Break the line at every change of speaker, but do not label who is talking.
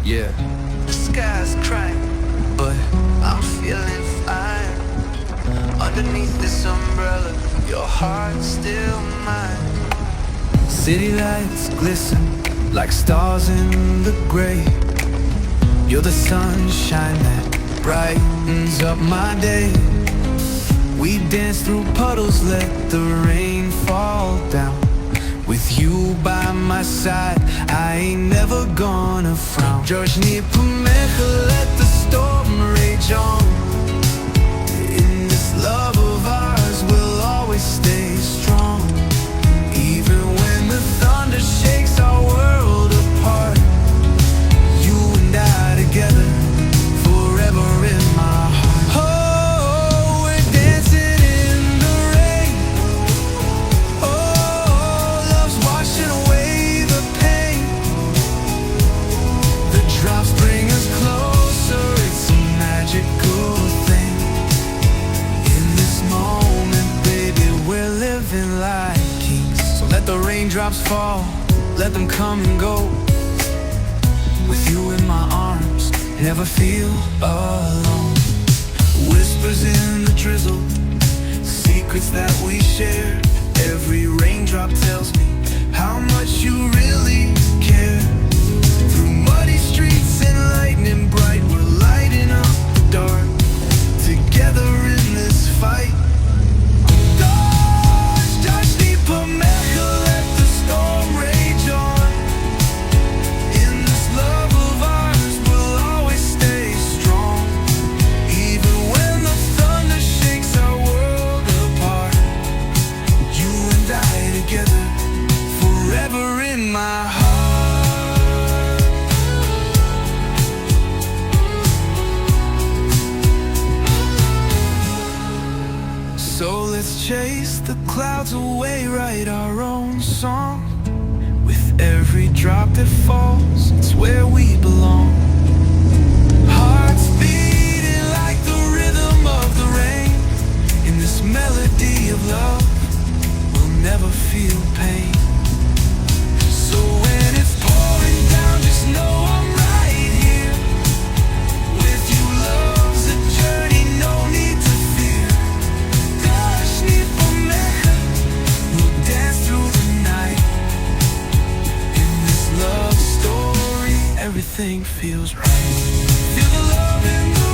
Yeah,
The sky's crying,
but
I'm feeling fine. Underneath this umbrella, your heart's still mine.
city lights glisten like stars in the gray. You're the sunshine that brightens up my day. We dance through puddles, let the rain fall down. With you by my side, I ain't never gonna frown. George Pomeka, let the storm rage on. In this love of ours, we'll always stay strong. Even when the thunder shakes our world apart, you and I together, forever in my heart. Oh, we're dancing in the rain. Oh, love's washing away the pain. The drops bring us closer, it's a magical thing. In this moment, baby, we're living like kings. So let the raindrops fall, let them come and go. With you in my arms, never feel alone. Whispers in the drizzle, secrets that we share. Every raindrop tells me how much you really care. Through muddy streets and lightning bright, we're lighting up the dark, together in this fight. George Pomeka, let the storm rage on. In this love of ours, we'll always stay strong. Even when the thunder shakes our world apart, you and I together, forever in my heart. So let's chase the clouds away, write our own song. With every drop that falls, it's where we belong. Hearts beating like the rhythm of the rain. In this melody of love, we'll never feel pain. So when it's pouring down, just know I'm right here. With you, love's a journey, no need to fear. We'll dance through the night. In this love story, everything feels right. Feel the love in the